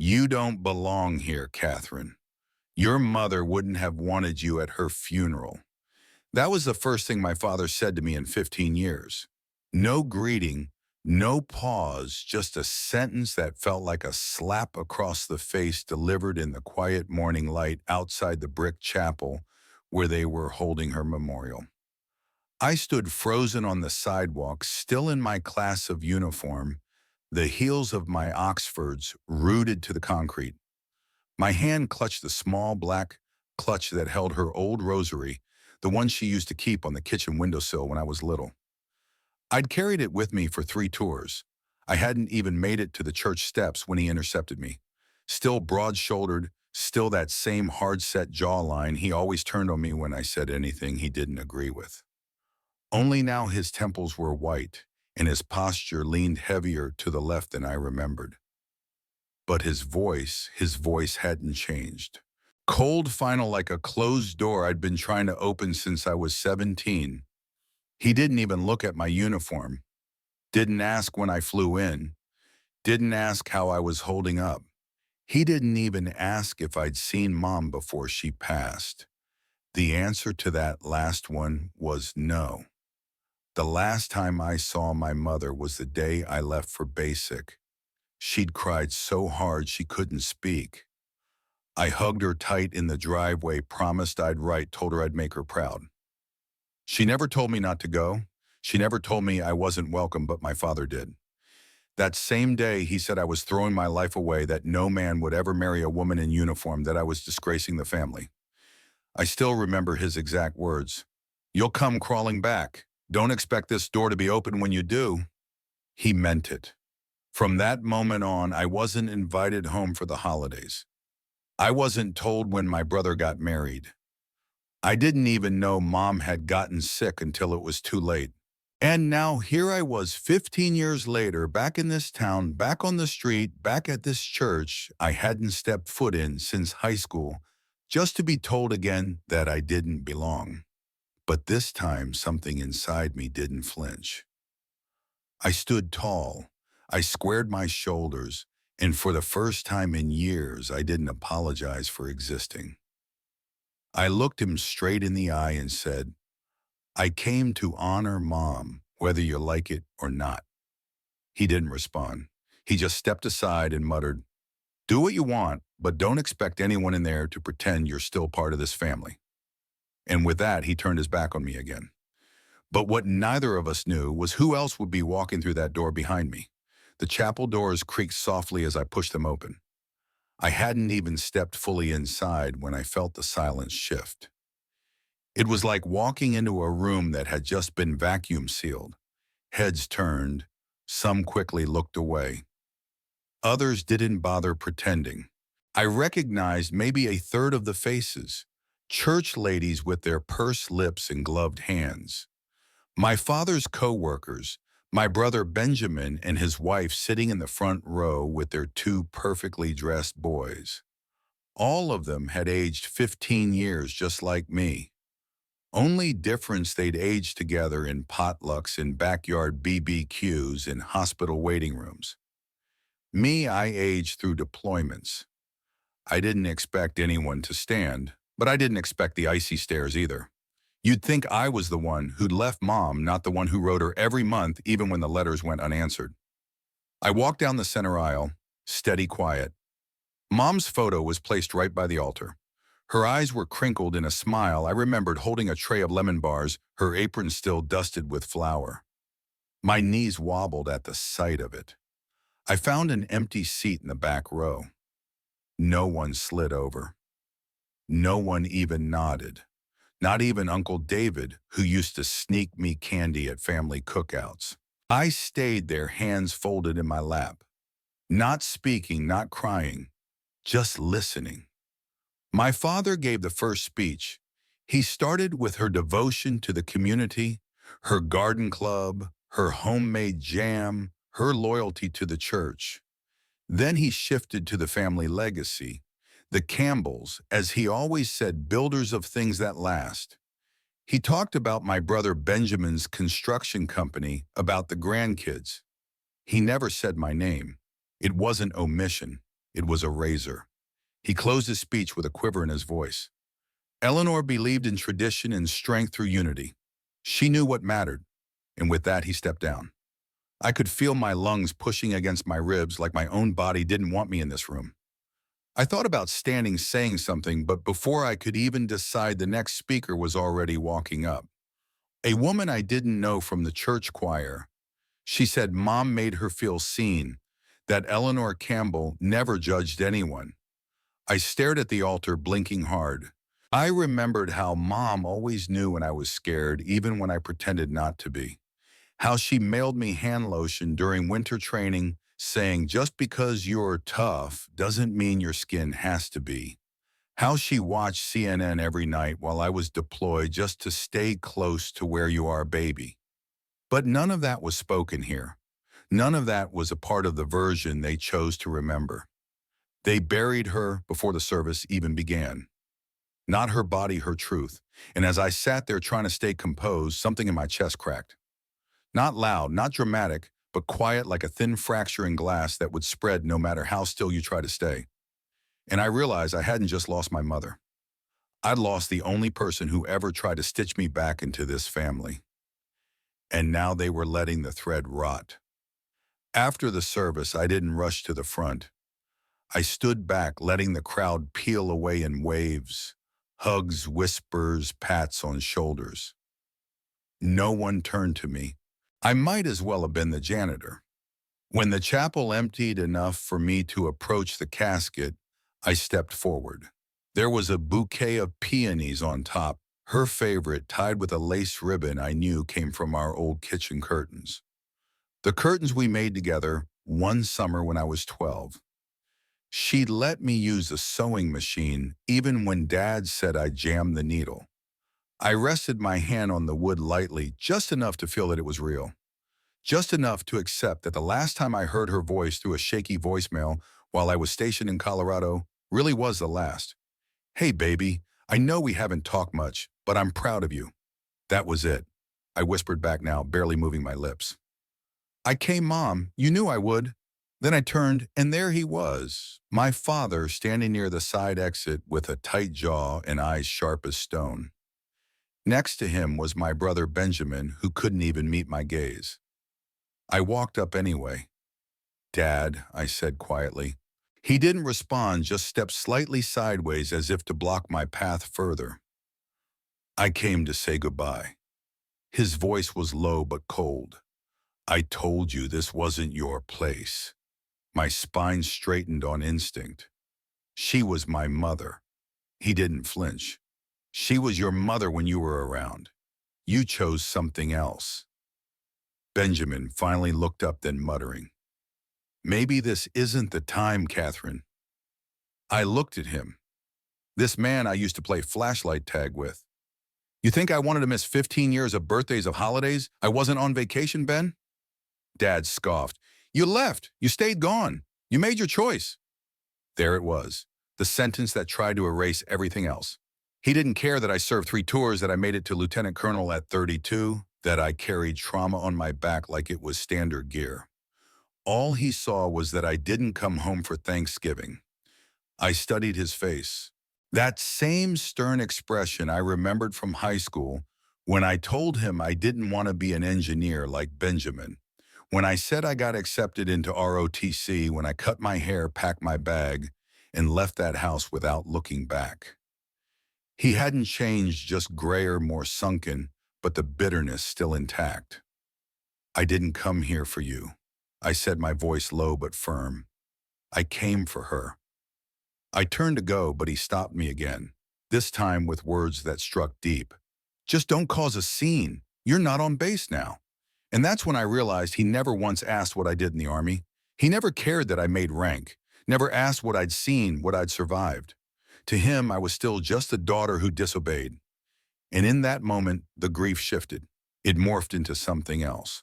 "You don't belong here, Catherine. Your mother wouldn't have wanted you at her funeral." That was the first thing my father said to me in 15 years. No greeting, no pause, just a sentence that felt like a slap across the face delivered in the quiet morning light outside the brick chapel where they were holding her memorial. I stood frozen on the sidewalk, still in my class of uniform, the heels of my Oxfords rooted to the concrete. My hand clutched the small black clutch that held her old rosary, the one she used to keep on the kitchen windowsill when I was little. I'd carried it with me for 3 tours. I hadn't even made it to the church steps when he intercepted me. Still broad-shouldered, still that same hard-set jawline he always turned on me when I said anything he didn't agree with. Only now his temples were white, and his posture leaned heavier to the left than I remembered. But his voice hadn't changed. Cold final like a closed door I'd been trying to open since I was 17. He didn't even look at my uniform, didn't ask when I flew in, didn't ask how I was holding up. He didn't even ask if I'd seen Mom before she passed. The answer to that last one was no. The last time I saw my mother was the day I left for basic. She'd cried so hard she couldn't speak. I hugged her tight in the driveway, promised I'd write, told her I'd make her proud. She never told me not to go. She never told me I wasn't welcome, but my father did. That same day, he said I was throwing my life away, that no man would ever marry a woman in uniform, that I was disgracing the family. I still remember his exact words. "You'll come crawling back. Don't expect this door to be open when you do." He meant it. From that moment on, I wasn't invited home for the holidays. I wasn't told when my brother got married. I didn't even know Mom had gotten sick until it was too late. And now here I was 15 years later, back in this town, back on the street, back at this church I hadn't stepped foot in since high school, just to be told again that I didn't belong. But this time, something inside me didn't flinch. I stood tall. I squared my shoulders, and for the first time in years, I didn't apologize for existing. I looked him straight in the eye and said, "I came to honor Mom, whether you like it or not." He didn't respond. He just stepped aside and muttered, "Do what you want, but don't expect anyone in there to pretend you're still part of this family." And with that, he turned his back on me again. But what neither of us knew was who else would be walking through that door behind me. The chapel doors creaked softly as I pushed them open. I hadn't even stepped fully inside when I felt the silence shift. It was like walking into a room that had just been vacuum sealed. Heads turned, some quickly looked away. Others didn't bother pretending. I recognized maybe a third of the faces, church ladies with their pursed lips and gloved hands. My father's co-workers, my brother Benjamin and his wife sitting in the front row with their 2 perfectly dressed boys. All of them had aged 15 years just like me. Only difference they'd aged together in potlucks, in backyard BBQs, in hospital waiting rooms. Me, I aged through deployments. I didn't expect anyone to stand, but I didn't expect the icy stares either. You'd think I was the one who'd left Mom, not the one who wrote her every month, even when the letters went unanswered. I walked down the center aisle, steady quiet. Mom's photo was placed right by the altar. Her eyes were crinkled in a smile. I remembered holding a tray of lemon bars, her apron still dusted with flour. My knees wobbled at the sight of it. I found an empty seat in the back row. No one slid over. No one even nodded. Not even Uncle David, who used to sneak me candy at family cookouts. I stayed there, hands folded in my lap. Not speaking, not crying, just listening. My father gave the first speech. He started with her devotion to the community, her garden club, her homemade jam, her loyalty to the church. Then he shifted to the family legacy, the Campbells, as he always said, builders of things that last. He talked about my brother Benjamin's construction company, about the grandkids. He never said my name. It wasn't omission. It was a razor. He closed his speech with a quiver in his voice. Eleanor believed in tradition and strength through unity. She knew what mattered, and with that he stepped down. I could feel my lungs pushing against my ribs like my own body didn't want me in this room. I thought about standing saying something, but before I could even decide, the next speaker was already walking up. A woman I didn't know from the church choir. She said Mom made her feel seen, that Eleanor Campbell never judged anyone. I stared at the altar, blinking hard. I remembered how Mom always knew when I was scared, even when I pretended not to be. How she mailed me hand lotion during winter training, saying just because you're tough doesn't mean your skin has to be. How she watched CNN every night while I was deployed just to stay close to where you are, baby. But none of that was spoken here. None of that was a part of the version they chose to remember. They buried her before the service even began. Not her body, her truth. And as I sat there trying to stay composed, something in my chest cracked. Not loud, not dramatic, but quiet like a thin fracture in glass that would spread no matter how still you try to stay. And I realized I hadn't just lost my mother. I'd lost the only person who ever tried to stitch me back into this family. And now they were letting the thread rot. After the service, I didn't rush to the front. I stood back, letting the crowd peel away in waves. Hugs, whispers, pats on shoulders. No one turned to me. I might as well have been the janitor. When the chapel emptied enough for me to approach the casket, I stepped forward. There was a bouquet of peonies on top, her favorite, tied with a lace ribbon I knew came from our old kitchen curtains. The curtains we made together one summer when I was 12. She'd let me use a sewing machine even when Dad said I jammed the needle. I rested my hand on the wood lightly, just enough to feel that it was real. Just enough to accept that the last time I heard her voice through a shaky voicemail while I was stationed in Colorado really was the last. Hey, baby, I know we haven't talked much, but I'm proud of you. That was it. I whispered back now, barely moving my lips. I came, Mom. You knew I would. Then I turned, and there he was, my father, standing near the side exit with a tight jaw and eyes sharp as stone. Next to him was my brother Benjamin, who couldn't even meet my gaze. I walked up anyway. Dad, I said quietly. He didn't respond, just stepped slightly sideways as if to block my path further. I came to say goodbye. His voice was low but cold. I told you this wasn't your place. My spine straightened on instinct. She was my mother. He didn't flinch. She was your mother when you were around. You chose something else. Benjamin finally looked up, then muttering, Maybe this isn't the time, Catherine. I looked at him. This man I used to play flashlight tag with. You think I wanted to miss 15 years of birthdays, of holidays? I wasn't on vacation, Ben? Dad scoffed. You left. You stayed gone. You made your choice. There it was, the sentence that tried to erase everything else. He didn't care that I served 3 tours, that I made it to lieutenant colonel at 32, that I carried trauma on my back like it was standard gear. All he saw was that I didn't come home for Thanksgiving. I studied his face. That same stern expression I remembered from high school when I told him I didn't want to be an engineer like Benjamin. When I said I got accepted into ROTC, when I cut my hair, packed my bag, and left that house without looking back. He hadn't changed, just grayer, more sunken, but the bitterness still intact. I didn't come here for you. I said, my voice low but firm. I came for her. I turned to go, but he stopped me again, this time with words that struck deep. Just don't cause a scene. You're not on base now. And that's when I realized he never once asked what I did in the Army. He never cared that I made rank, never asked what I'd seen, what I'd survived. To him, I was still just a daughter who disobeyed. And in that moment, the grief shifted. It morphed into something else.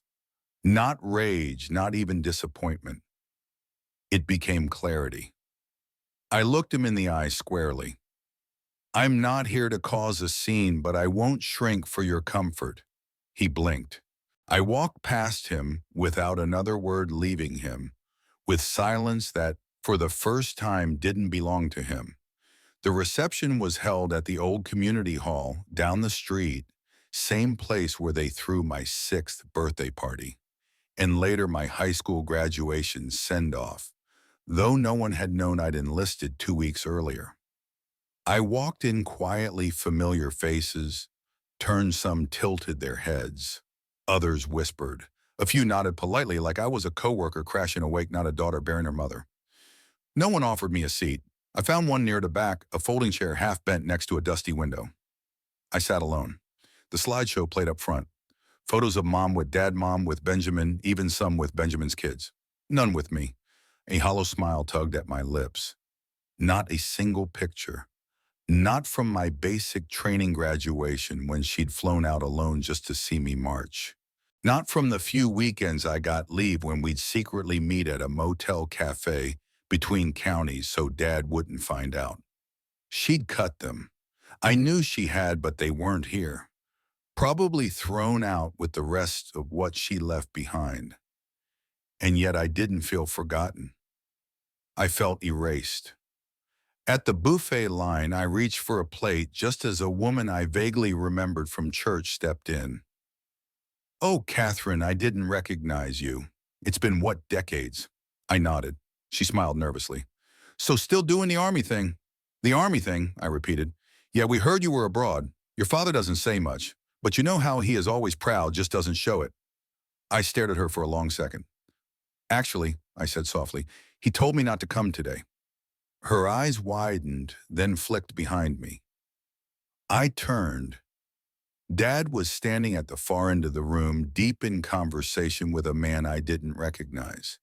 Not rage, not even disappointment. It became clarity. I looked him in the eye squarely. I'm not here to cause a scene, but I won't shrink for your comfort. He blinked. I walked past him without another word leaving him, with silence that, for the first time didn't belong to him. The reception was held at the old community hall down the street, same place where they threw my 6th birthday party, and later my high school graduation send-off, though no one had known I'd enlisted 2 weeks earlier. I walked in quietly, familiar faces, turned, some tilted their heads. Others whispered. A few nodded politely like I was a coworker crashing awake, not a daughter bearing her mother. No one offered me a seat. I found one near the back, a folding chair half bent next to a dusty window. I sat alone. The slideshow played up front. Photos of mom with dad, mom with Benjamin, even some with Benjamin's kids. None with me. A hollow smile tugged at my lips. Not a single picture. Not from my basic training graduation when she'd flown out alone just to see me march. Not from the few weekends I got leave when we'd secretly meet at a motel cafe between counties so Dad wouldn't find out. She'd cut them. I knew she had, but they weren't here. Probably thrown out with the rest of what she left behind. And yet I didn't feel forgotten. I felt erased. At the buffet line, I reached for a plate just as a woman I vaguely remembered from church stepped in. "Oh, Catherine, I didn't recognize you. It's been what, decades?" I nodded. She smiled nervously. "So still doing the Army thing?" "The Army thing," I repeated. "Yeah, we heard you were abroad. Your father doesn't say much, but you know how he is always proud, just doesn't show it." I stared at her for a long second. "Actually," I said softly, "he told me not to come today." Her eyes widened, then flicked behind me. I turned. Dad was standing at the far end of the room, deep in conversation with a man I didn't recognize.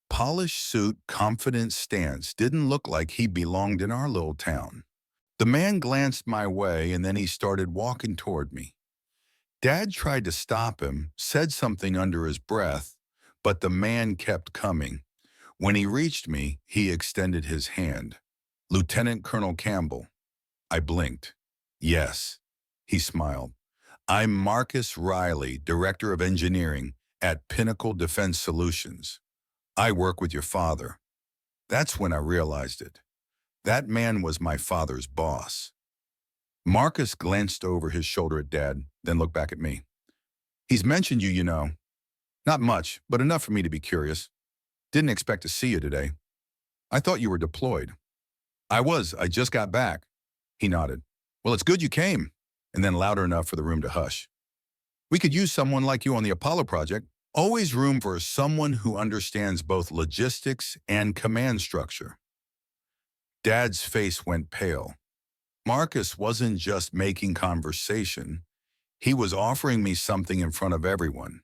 Polished suit, confident stance, didn't look like he belonged in our little town. The man glanced my way and then he started walking toward me. Dad tried to stop him, said something under his breath, but the man kept coming. When he reached me, he extended his hand. "Lieutenant Colonel Campbell." I blinked. "Yes." He smiled. "I'm Marcus Riley, Director of Engineering at Pinnacle Defense Solutions. I work with your father." That's when I realized it. That man was my father's boss. Marcus glanced over his shoulder at Dad, then looked back at me. "He's mentioned you, you know." "Not much, but enough for me to be curious. Didn't expect to see you today." "I thought you were deployed." "I was. I just got back." He nodded. "Well, it's good you came." And then louder enough for the room to hush. "We could use someone like you on the Apollo project. Always room for someone who understands both logistics and command structure." Dad's face went pale. Marcus wasn't just making conversation. He was offering me something in front of everyone.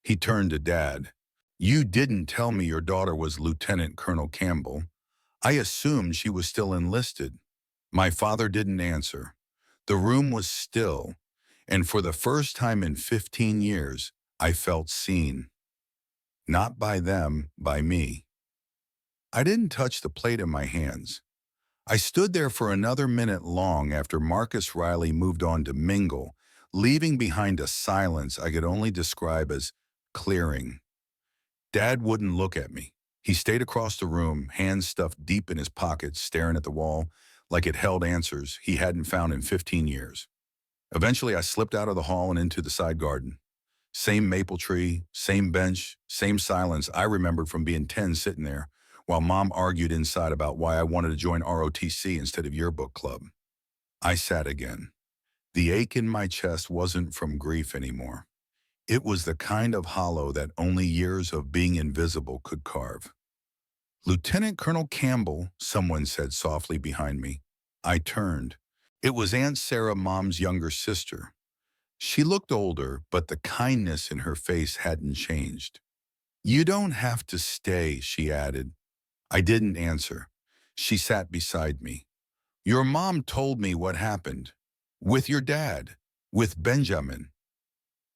He turned to Dad. "You didn't tell me your daughter was Lieutenant Colonel Campbell. I assumed she was still enlisted." My father didn't answer. The room was still, and for the first time in 15 years, I felt seen. Not by them, by me. I didn't touch the plate in my hands. I stood there for another minute long after Marcus Riley moved on to mingle, leaving behind a silence I could only describe as clearing. Dad wouldn't look at me. He stayed across the room, hands stuffed deep in his pockets, staring at the wall like it held answers he hadn't found in 15 years. Eventually, I slipped out of the hall and into the side garden. Same maple tree, same bench, same silence I remembered from being 10 sitting there, while Mom argued inside about why I wanted to join ROTC instead of yearbook club. I sat again. The ache in my chest wasn't from grief anymore. It was the kind of hollow that only years of being invisible could carve. "Lieutenant Colonel Campbell," someone said softly behind me. I turned. It was Aunt Sarah, Mom's younger sister. She looked older, but the kindness in her face hadn't changed. "You don't have to stay," she added. I didn't answer. She sat beside me. "Your mom told me what happened. With your dad. With Benjamin.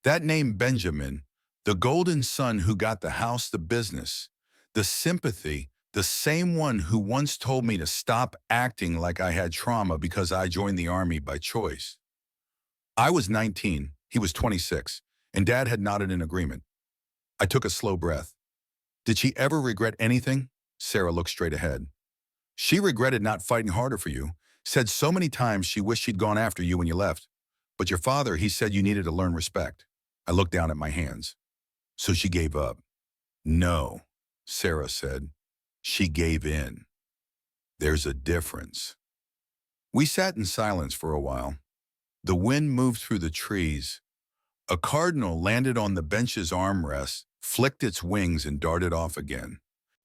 That name Benjamin, the golden son who got the house, the business, the sympathy, the same one who once told me to stop acting like I had trauma because I joined the Army by choice." I was 19, he was 26, and Dad had nodded in agreement. I took a slow breath. "Did she ever regret anything?" Sarah looked straight ahead. She regretted not fighting harder for you, said so many times she wished she'd gone after you when you left. But your father, he said you needed to learn respect. I looked down at my hands. So she gave up. No, Sarah said. She gave in. There's a difference. We sat in silence for a while. The wind moved through the trees. A cardinal landed on the bench's armrest, flicked its wings, and darted off again.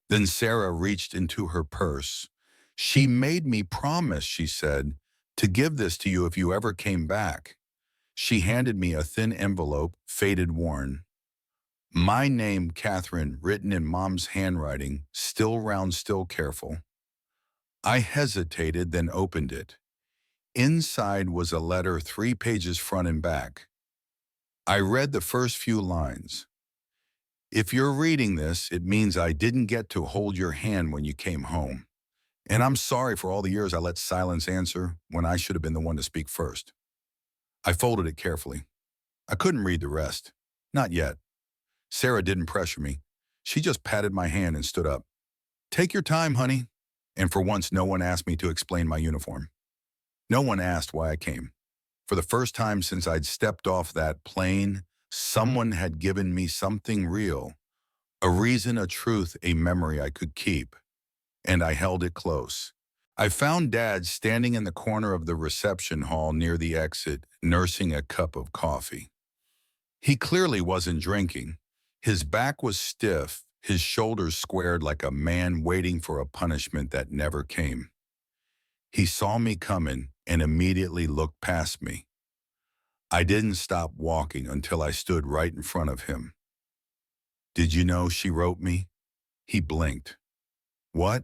Then Sarah reached into her purse. She made me promise, she said, to give this to you if you ever came back. She handed me a thin envelope, faded worn. My name, Catherine, written in Mom's handwriting, still round, still careful. I hesitated, then opened it. Inside was a letter 3 pages front and back. I read the first few lines. If you're reading this, it means I didn't get to hold your hand when you came home. And I'm sorry for all the years I let silence answer when I should have been the one to speak first. I folded it carefully. I couldn't read the rest. Not yet. Sarah didn't pressure me. She just patted my hand and stood up. Take your time, honey. And for once, no one asked me to explain my uniform. No one asked why I came. For the first time since I'd stepped off that plane, someone had given me something real, a reason, a truth, a memory I could keep. And I held it close. I found Dad standing in the corner of the reception hall near the exit, nursing a cup of coffee. He clearly wasn't drinking. His back was stiff, his shoulders squared like a man waiting for a punishment that never came. He saw me coming and immediately looked past me. I didn't stop walking until I stood right in front of him. Did you know she wrote me? He blinked. What?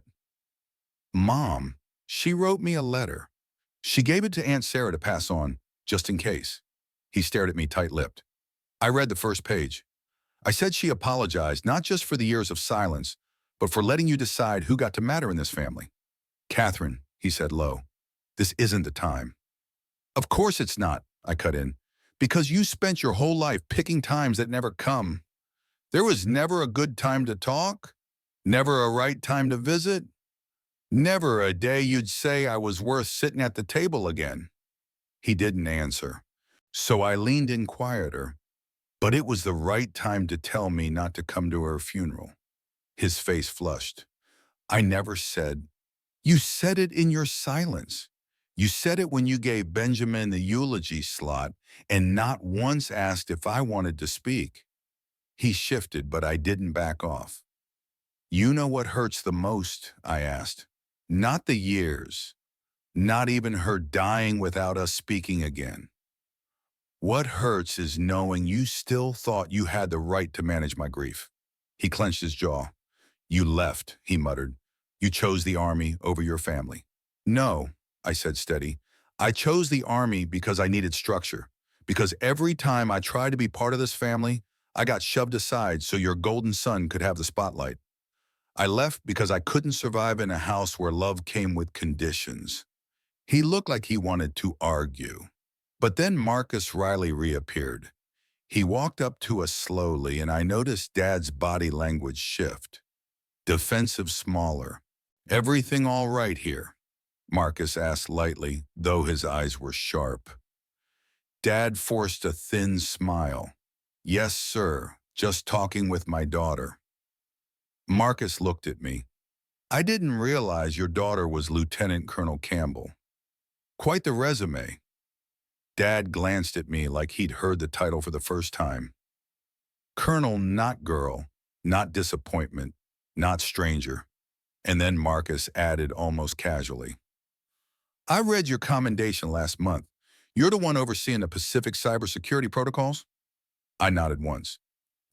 Mom, she wrote me a letter. She gave it to Aunt Sarah to pass on, just in case. He stared at me tight-lipped. I read the first page. I said she apologized not just for the years of silence, but for letting you decide who got to matter in this family. Catherine, he said low, this isn't the time. Of course it's not, I cut in, because you spent your whole life picking times that never come. There was never a good time to talk, never a right time to visit, never a day you'd say I was worth sitting at the table again. He didn't answer, so I leaned in quieter. But it was the right time to tell me not to come to her funeral. His face flushed. I never said. You said it in your silence. You said it when you gave Benjamin the eulogy slot and not once asked if I wanted to speak. He shifted, but I didn't back off. You know what hurts the most, I asked. Not the years, not even her dying without us speaking again. What hurts is knowing you still thought you had the right to manage my grief. He clenched his jaw. You left, he muttered. You chose the army over your family. No, I said steady. I chose the army because I needed structure. Because every time I tried to be part of this family, I got shoved aside so your golden son could have the spotlight. I left because I couldn't survive in a house where love came with conditions. He looked like he wanted to argue. But then Marcus Riley reappeared. He walked up to us slowly, and I noticed Dad's body language shift. Defensive, smaller. Everything all right here? Marcus asked lightly, though his eyes were sharp. Dad forced a thin smile. Yes, sir, just talking with my daughter. Marcus looked at me. I didn't realize your daughter was Lieutenant Colonel Campbell. Quite the resume. Dad glanced at me like he'd heard the title for the first time. Colonel, not girl, not disappointment, not stranger. And then Marcus added almost casually. I read your commendation last month. You're the one overseeing the Pacific cybersecurity protocols? I nodded once.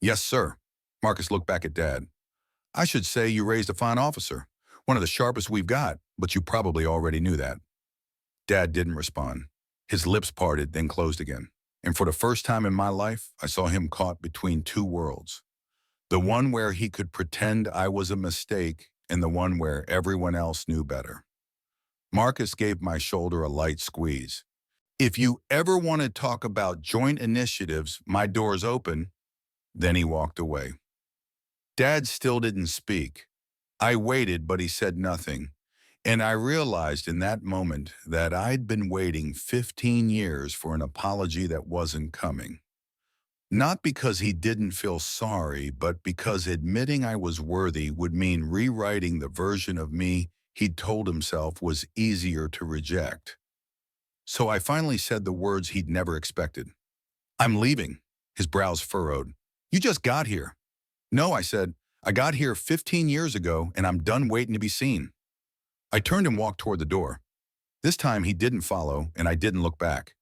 Yes, sir. Marcus looked back at Dad. I should say you raised a fine officer, one of the sharpest we've got, but you probably already knew that. Dad didn't respond. His lips parted, then closed again. And for the first time in my life, I saw him caught between two worlds. The one where he could pretend I was a mistake, and the one where everyone else knew better. Marcus gave my shoulder a light squeeze. If you ever want to talk about joint initiatives, my door's open. Then he walked away. Dad still didn't speak. I waited, but he said nothing. And I realized in that moment that I'd been waiting 15 years for an apology that wasn't coming. Not because he didn't feel sorry, but because admitting I was worthy would mean rewriting the version of me he'd told himself was easier to reject. So I finally said the words he'd never expected. I'm leaving. His brows furrowed. You just got here. No, I said. I got here 15 years ago, and I'm done waiting to be seen. I turned and walked toward the door. This time he didn't follow, and I didn't look back.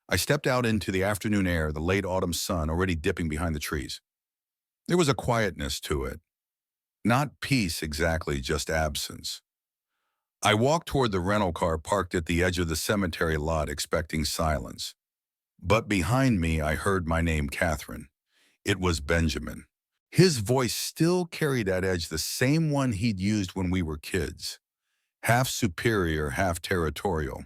I stepped out into the afternoon air, the late autumn sun already dipping behind the trees. There was a quietness to it. Not peace exactly, just absence. I walked toward the rental car parked at the edge of the cemetery lot, expecting silence. But behind me, I heard my name, Catherine. It was Benjamin. His voice still carried that edge, the same one he'd used when we were kids. Half superior, half territorial.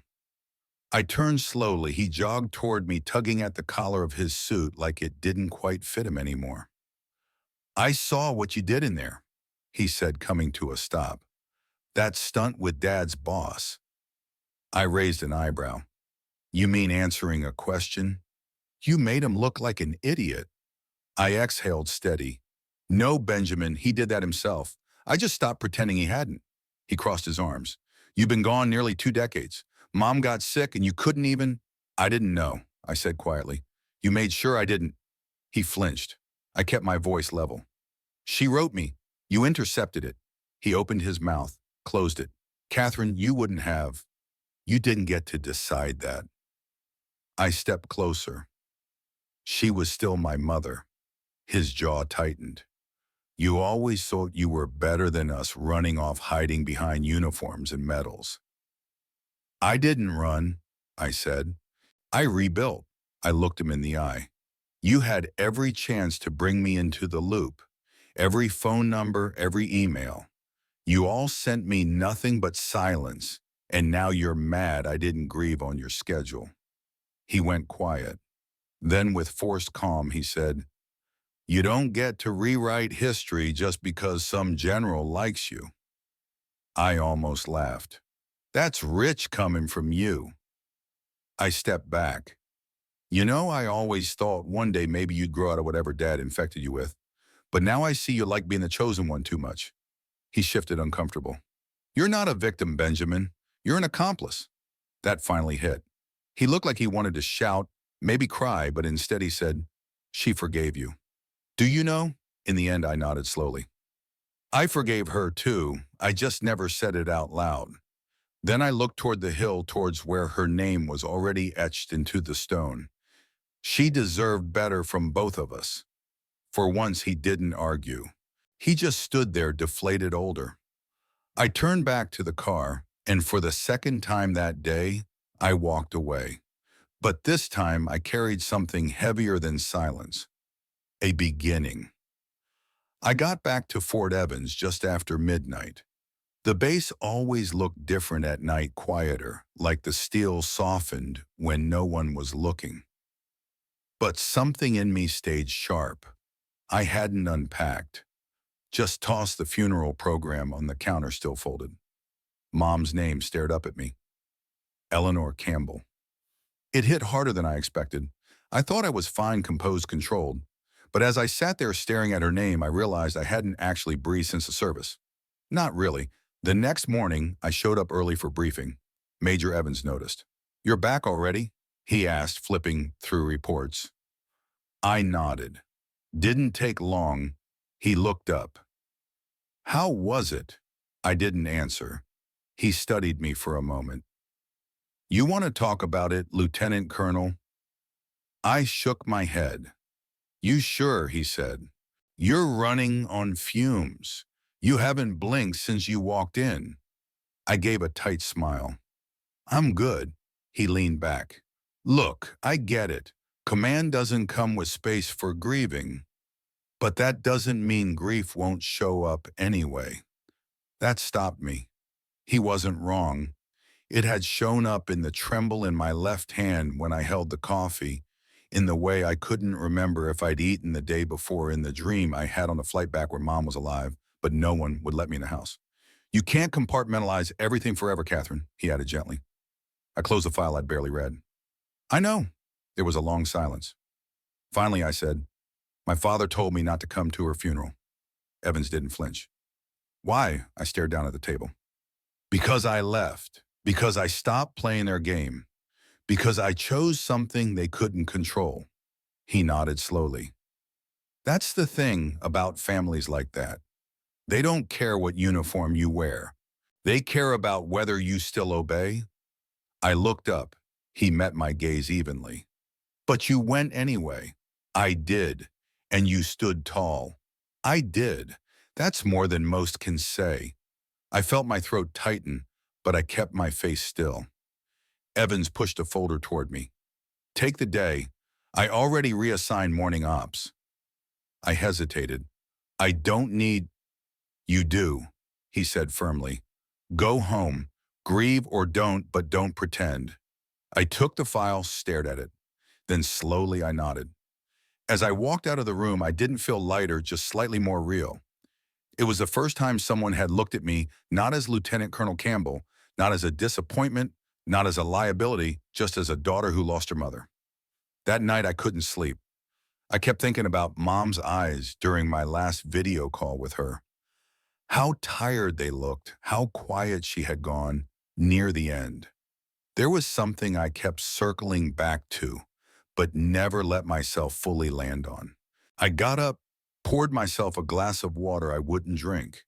I turned slowly. He jogged toward me, tugging at the collar of his suit like it didn't quite fit him anymore. I saw what you did in there, he said, coming to a stop. That stunt with Dad's boss. I raised an eyebrow. You mean answering a question? You made him look like an idiot. I exhaled steady. No, Benjamin, he did that himself. I just stopped pretending he hadn't. He crossed his arms. You've been gone nearly 2 decades. Mom got sick and you couldn't even... I didn't know, I said quietly. You made sure I didn't. He flinched. I kept my voice level. She wrote me. You intercepted it. He opened his mouth, closed it. Catherine, you wouldn't have. You didn't get to decide that. I stepped closer. She was still my mother. His jaw tightened. You always thought you were better than us, running off hiding behind uniforms and medals. I didn't run, I said. I rebuilt. I looked him in the eye. You had every chance to bring me into the loop. Every phone number, every email. You all sent me nothing but silence, and now you're mad I didn't grieve on your schedule. He went quiet. Then with forced calm, he said, you don't get to rewrite history just because some general likes you. I almost laughed. That's rich coming from you. I stepped back. You know, I always thought one day maybe you'd grow out of whatever Dad infected you with, but now I see you like being the chosen one too much. He shifted uncomfortable. You're not a victim, Benjamin. You're an accomplice. That finally hit. He looked like he wanted to shout, maybe cry, but instead he said, she forgave you. Do you know? In the end, I nodded slowly. I forgave her too. I just never said it out loud. Then I looked toward the hill, towards where her name was already etched into the stone. She deserved better from both of us. For once, he didn't argue. He just stood there, deflated older. I turned back to the car, and for the second time that day, I walked away. But this time, I carried something heavier than silence. A beginning. I got back to Fort Evans just after midnight. The base always looked different at night, quieter, like the steel softened when no one was looking. But something in me stayed sharp. I hadn't unpacked. Just tossed the funeral program on the counter still folded. Mom's name stared up at me. Eleanor Campbell. It hit harder than I expected. I thought I was fine, composed, controlled. But as I sat there staring at her name, I realized I hadn't actually breathed since the service. Not really. The next morning, I showed up early for briefing. Major Evans noticed. You're back already? He asked, flipping through reports. I nodded. Didn't take long. He looked up. How was it? I didn't answer. He studied me for a moment. You want to talk about it, Lieutenant Colonel? I shook my head. You sure, he said. You're running on fumes. You haven't blinked since you walked in. I gave a tight smile. I'm good. He leaned back. Look, I get it. Command doesn't come with space for grieving. But that doesn't mean grief won't show up anyway. That stopped me. He wasn't wrong. It had shown up in the tremble in my left hand when I held the coffee, in the way I couldn't remember if I'd eaten the day before, in the dream I had on the flight back where Mom was alive, but no one would let me in the house. You can't compartmentalize everything forever, Catherine, he added gently. I closed the file I'd barely read. I know. There was a long silence. Finally, I said, my father told me not to come to her funeral. Evans didn't flinch. Why? I stared down at the table. Because I left. Because I stopped playing their game. Because I chose something they couldn't control. He nodded slowly. That's the thing about families like that. They don't care what uniform you wear. They care about whether you still obey. I looked up. He met my gaze evenly. But you went anyway. I did. And you stood tall. I did. That's more than most can say. I felt my throat tighten, but I kept my face still. Evans pushed a folder toward me. Take the day. I already reassigned morning ops. I hesitated. I don't need... You do, he said firmly. Go home. Grieve or don't, but don't pretend. I took the file, stared at it. Then slowly I nodded. As I walked out of the room, I didn't feel lighter, just slightly more real. It was the first time someone had looked at me, not as Lieutenant Colonel Campbell, not as a disappointment, not as a liability, just as a daughter who lost her mother. That night I couldn't sleep. I kept thinking about Mom's eyes during my last video call with her. How tired they looked, how quiet she had gone near the end. There was something I kept circling back to, but never let myself fully land on. I got up, poured myself a glass of water I wouldn't drink,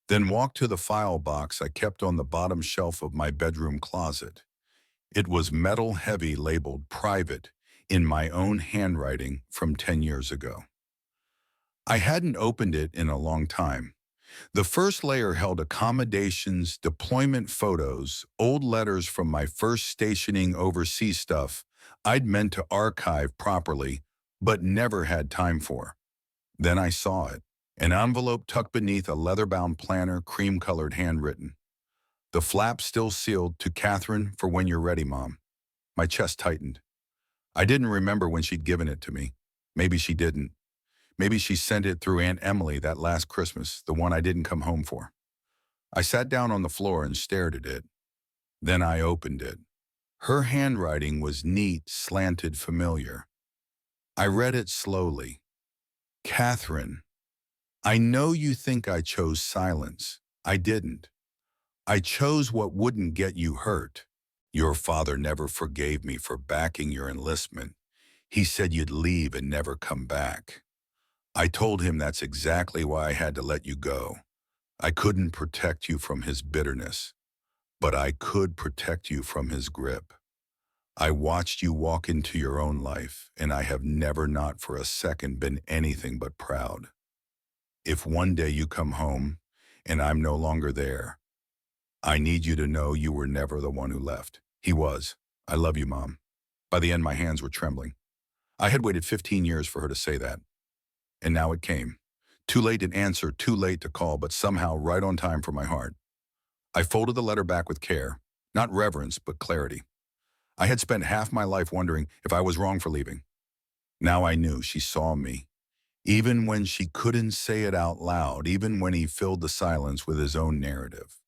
then walked to the file box I kept on the bottom shelf of my bedroom closet. It was metal heavy, labeled private, in my own handwriting from 10 years ago. I hadn't opened it in a long time. The first layer held accommodations, deployment photos, old letters from my first stationing overseas stuff I'd meant to archive properly, but never had time for. Then I saw it, an envelope tucked beneath a leather-bound planner, cream-colored handwritten. The flap still sealed, to Catherine, for when you're ready, Mom. My chest tightened. I didn't remember when she'd given it to me. Maybe she didn't. Maybe she sent it through Aunt Emily that last Christmas, the one I didn't come home for. I sat down on the floor and stared at it. Then I opened it. Her handwriting was neat, slanted, familiar. I read it slowly. Catherine, I know you think I chose silence. I didn't. I chose what wouldn't get you hurt. Your father never forgave me for backing your enlistment. He said you'd leave and never come back. I told him that's exactly why I had to let you go. I couldn't protect you from his bitterness, but I could protect you from his grip. I watched you walk into your own life, and I have never, not for a second, been anything but proud. If one day you come home and I'm no longer there, I need you to know you were never the one who left. He was. I love you, Mom. By the end, my hands were trembling. I had waited 15 years for her to say that. And now it came. Too late to answer, too late to call, but somehow right on time for my heart. I folded the letter back with care, not reverence, but clarity. I had spent half my life wondering if I was wrong for leaving. Now I knew she saw me, even when she couldn't say it out loud, even when he filled the silence with his own narrative.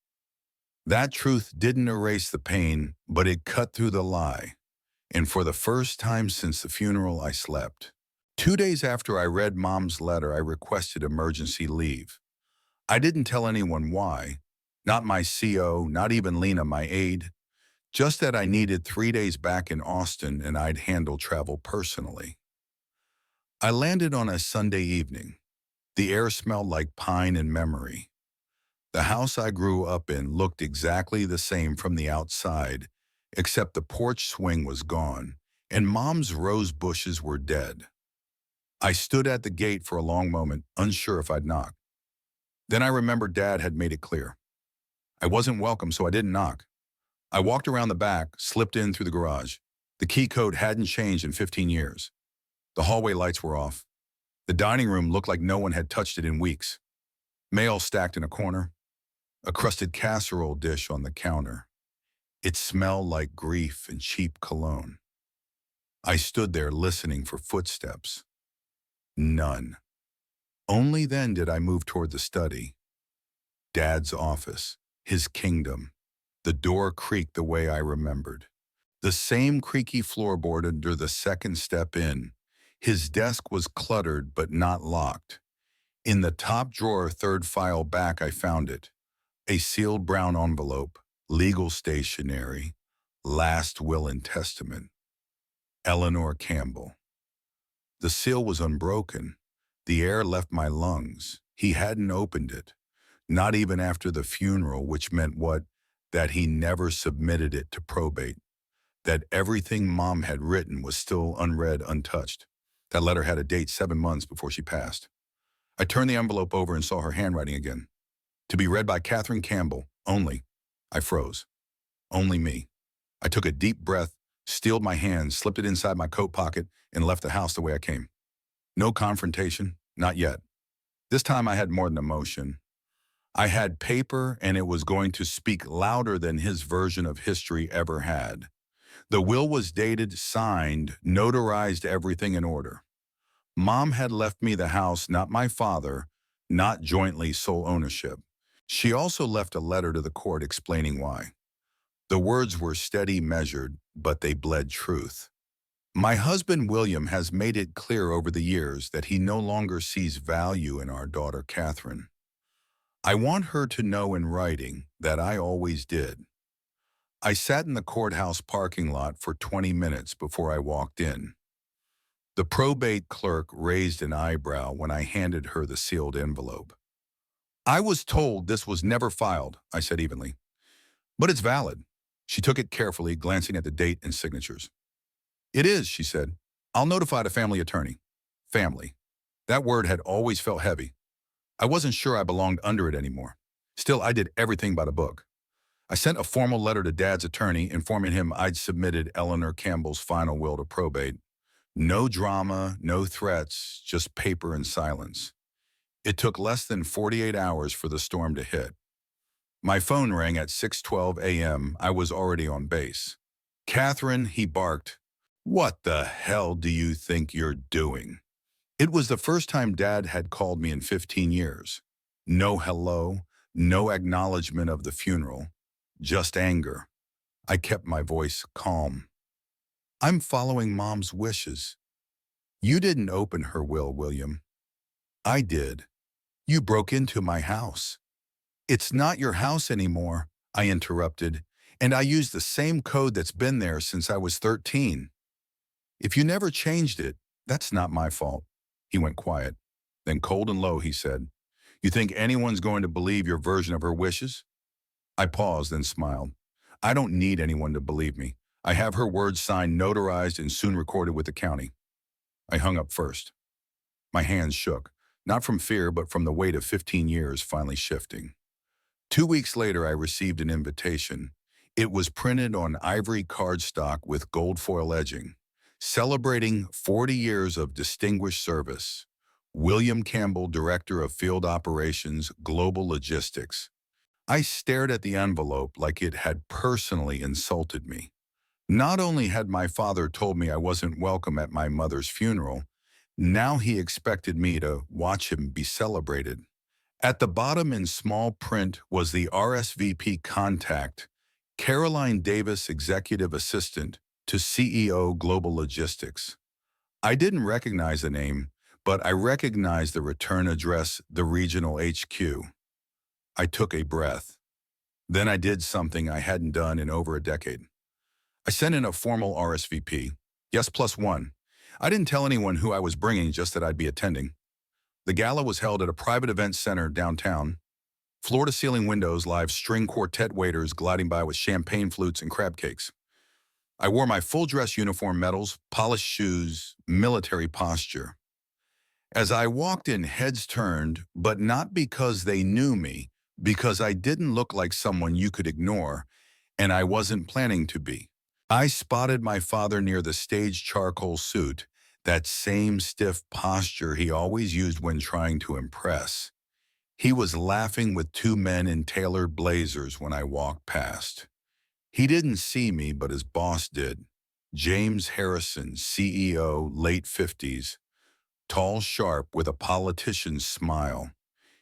That truth didn't erase the pain, but it cut through the lie. And for the first time since the funeral, I slept. 2 days after I read Mom's letter, I requested emergency leave. I didn't tell anyone why, not my CO, not even Lena, my aide, just that I needed 3 days back in Austin and I'd handle travel personally. I landed on a Sunday evening. The air smelled like pine and memory. The house I grew up in looked exactly the same from the outside, except the porch swing was gone, and Mom's rose bushes were dead. I stood at the gate for a long moment, unsure if I'd knock. Then I remembered Dad had made it clear. I wasn't welcome, so I didn't knock. I walked around the back, slipped in through the garage. The key code hadn't changed in 15 years. The hallway lights were off. The dining room looked like no one had touched it in weeks. Mail stacked in a corner. A crusted casserole dish on the counter. It smelled like grief and cheap cologne. I stood there listening for footsteps. None. Only then did I move toward the study. Dad's office, his kingdom. The door creaked the way I remembered. The same creaky floorboard under the second step in. His desk was cluttered but not locked. In the top drawer, third file back, I found it. A sealed brown envelope, legal stationery, last will and testament. Eleanor Campbell. The seal was unbroken. The air left my lungs. He hadn't opened it. Not even after the funeral, which meant what? That he never submitted it to probate. That everything Mom had written was still unread, untouched. That letter had a date 7 months before she passed. I turned the envelope over and saw her handwriting again. To be read by Catherine Campbell, only. I froze. Only me. I took a deep breath, steeled my hand, slipped it inside my coat pocket, and left the house the way I came. No confrontation, not yet. This time I had more than emotion. I had paper, and it was going to speak louder than his version of history ever had. The will was dated, signed, notarized, everything in order. Mom had left me the house, not my father, not jointly sole ownership. She also left a letter to the court explaining why. The words were steady, measured, but they bled truth. My husband William has made it clear over the years that he no longer sees value in our daughter Catherine. I want her to know in writing that I always did. I sat in the courthouse parking lot for 20 minutes before I walked in. The probate clerk raised an eyebrow when I handed her the sealed envelope. "I was told this was never filed," I said evenly. "But it's valid." She took it carefully, glancing at the date and signatures. "It is," she said. "I'll notify the family attorney." Family. That word had always felt heavy. I wasn't sure I belonged under it anymore. Still, I did everything by the book. I sent a formal letter to Dad's attorney informing him I'd submitted Eleanor Campbell's final will to probate. No drama, no threats, just paper and silence. It took less than 48 hours for the storm to hit. My phone rang at 6:12 a.m. I was already on base. "Catherine," he barked. "What the hell do you think you're doing?" It was the first time Dad had called me in 15 years. No hello, no acknowledgement of the funeral, just anger. I kept my voice calm. "I'm following Mom's wishes." "You didn't open her will, William." "I did. You broke into my house." "It's not your house anymore," I interrupted, "and I use the same code that's been there since I was 13. If you never changed it, that's not my fault." He went quiet. Then cold and low, he said, "You think anyone's going to believe your version of her wishes?" I paused, then smiled. "I don't need anyone to believe me. I have her words signed, notarized, and soon recorded with the county." I hung up first. My hands shook, not from fear, but from the weight of 15 years finally shifting. 2 weeks later, I received an invitation. It was printed on ivory cardstock with gold foil edging, celebrating 40 years of distinguished service. William Campbell, Director of Field Operations, Global Logistics. I stared at the envelope like it had personally insulted me. Not only had my father told me I wasn't welcome at my mother's funeral, now he expected me to watch him be celebrated. At the bottom in small print was the RSVP contact, Caroline Davis, Executive Assistant to CEO Global Logistics. I didn't recognize the name, but I recognized the return address, the regional HQ. I took a breath. Then I did something I hadn't done in over a decade. I sent in a formal RSVP. Yes, +1. I didn't tell anyone who I was bringing, just that I'd be attending. The gala was held at a private event center downtown. Floor-to-ceiling windows, live string quartet waiters gliding by with champagne flutes and crab cakes. I wore my full-dress uniform, medals, polished shoes, military posture. As I walked in, heads turned, but not because they knew me, because I didn't look like someone you could ignore, and I wasn't planning to be. I spotted my father near the stage charcoal suit, that same stiff posture he always used when trying to impress. He was laughing with 2 men in tailored blazers when I walked past. He didn't see me, but his boss did. James Harrison, CEO, late 50s, tall, sharp, with a politician's smile.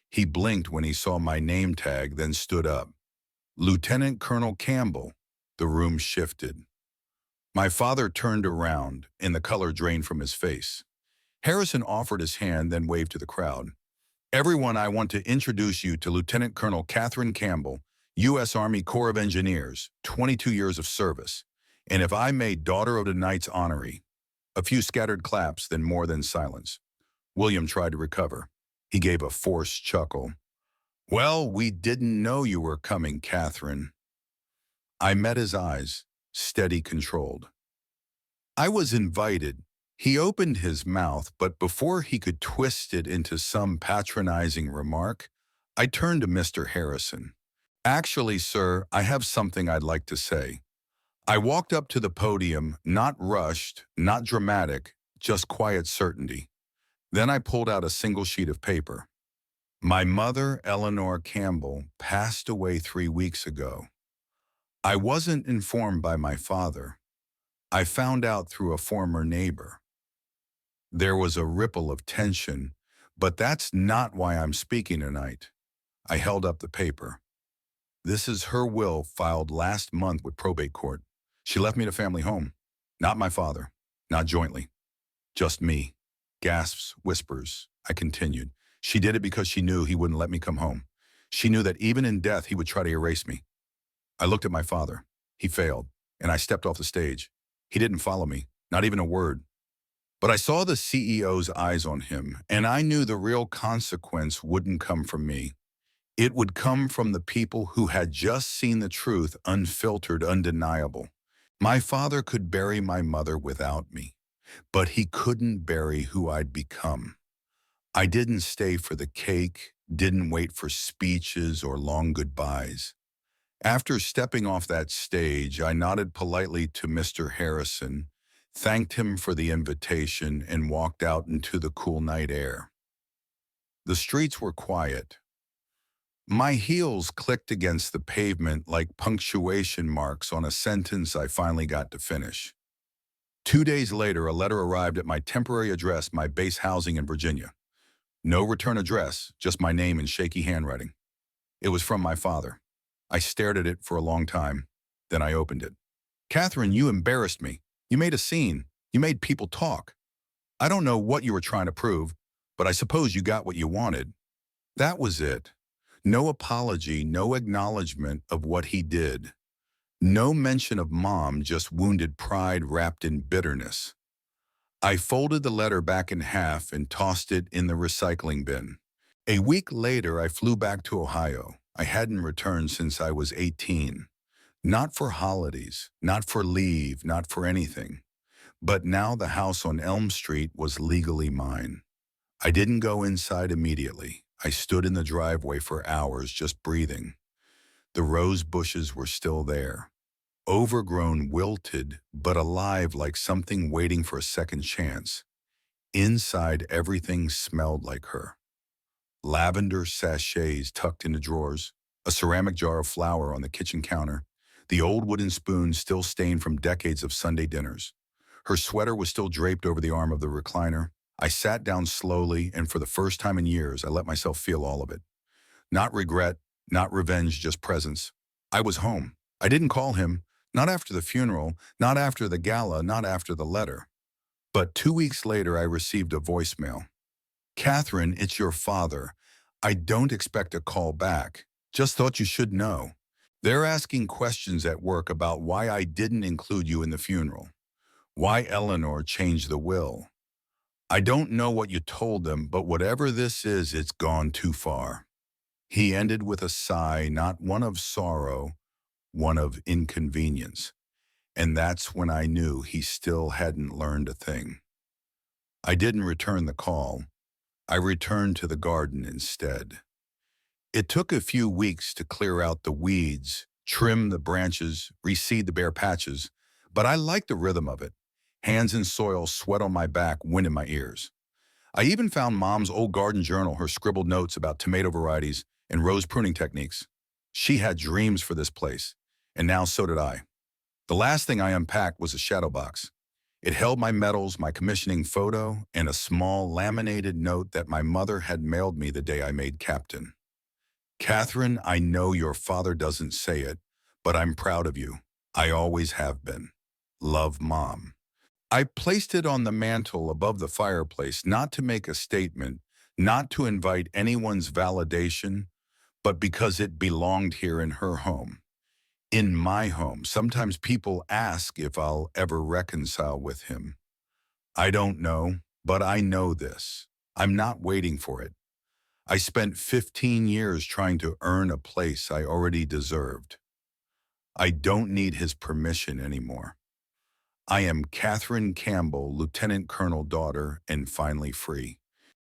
He blinked when he saw my name tag, then stood up. Lieutenant Colonel Campbell. The room shifted. My father turned around, and the color drained from his face. Harrison offered his hand, then waved to the crowd. Everyone, I want to introduce you to Lieutenant Colonel Catherine Campbell, U.S. Army Corps of Engineers, 22 years of service. And if I may, daughter of the Knight's honoree. A few scattered claps, then more than silence. William tried to recover. He gave a forced chuckle. Well, we didn't know you were coming, Catherine. I met his eyes, steady, controlled. I was invited. He opened his mouth, but before he could twist it into some patronizing remark, I turned to Mr. Harrison. Actually, sir, I have something I'd like to say. I walked up to the podium, not rushed, not dramatic, just quiet certainty. Then I pulled out a single sheet of paper. My mother, Eleanor Campbell, passed away 3 weeks ago. I wasn't informed by my father. I found out through a former neighbor. There was a ripple of tension, but that's not why I'm speaking tonight. I held up the paper. This is her will filed last month with probate court. She left me the family home. Not my father, not jointly. Just me. Gasps, whispers. I continued. She did it because she knew he wouldn't let me come home. She knew that even in death, he would try to erase me. I looked at my father. He failed, and I stepped off the stage. He didn't follow me, not even a word. But I saw the CEO's eyes on him, and I knew the real consequence wouldn't come from me. It would come from the people who had just seen the truth, unfiltered, undeniable. My father could bury my mother without me, but he couldn't bury who I'd become. I didn't stay for the cake, didn't wait for speeches or long goodbyes. After stepping off that stage, I nodded politely to Mr. Harrison, thanked him for the invitation, and walked out into the cool night air. The streets were quiet. My heels clicked against the pavement like punctuation marks on a sentence I finally got to finish. 2 days later, a letter arrived at my temporary address, my base housing in Virginia. No return address, just my name in shaky handwriting. It was from my father. I stared at it for a long time. Then I opened it. Catherine, you embarrassed me. You made a scene. You made people talk. I don't know what you were trying to prove, but I suppose you got what you wanted. That was it. No apology, no acknowledgement of what he did. No mention of Mom, just wounded pride wrapped in bitterness. I folded the letter back in half and tossed it in the recycling bin. A week later, I flew back to Ohio. I hadn't returned since I was 18. Not for holidays, not for leave, not for anything. But now the house on Elm Street was legally mine. I didn't go inside immediately. I stood in the driveway for hours, just breathing. The rose bushes were still there. Overgrown, wilted, but alive like something waiting for a second chance. Inside, everything smelled like her. Lavender sachets tucked into drawers, a ceramic jar of flour on the kitchen counter, the old wooden spoon still stained from decades of Sunday dinners. Her sweater was still draped over the arm of the recliner. I sat down slowly, and for the first time in years, I let myself feel all of it. Not regret, not revenge, just presence. I was home. I didn't call him, not after the funeral, not after the gala, not after the letter. But 2 weeks later, I received a voicemail. Catherine, it's your father. I don't expect a call back. Just thought you should know. They're asking questions at work about why I didn't include you in the funeral. Why Eleanor changed the will. I don't know what you told them, but whatever this is, it's gone too far. He ended with a sigh, not one of sorrow, one of inconvenience. And that's when I knew he still hadn't learned a thing. I didn't return the call. I returned to the garden instead. It took a few weeks to clear out the weeds, trim the branches, reseed the bare patches, but I liked the rhythm of it. Hands in soil, sweat on my back, wind in my ears. I even found Mom's old garden journal, her scribbled notes about tomato varieties and rose pruning techniques. She had dreams for this place, and now so did I. The last thing I unpacked was a shadow box. It held my medals, my commissioning photo, and a small laminated note that my mother had mailed me the day I made captain. Catherine, I know your father doesn't say it, but I'm proud of you. I always have been. Love, Mom. I placed it on the mantel above the fireplace, not to make a statement, not to invite anyone's validation, but because it belonged here in her home. In my home, sometimes people ask if I'll ever reconcile with him. I don't know, but I know this. I'm not waiting for it. I spent 15 years trying to earn a place I already deserved. I don't need his permission anymore. I am Catherine Campbell, Lieutenant Colonel daughter, and finally free.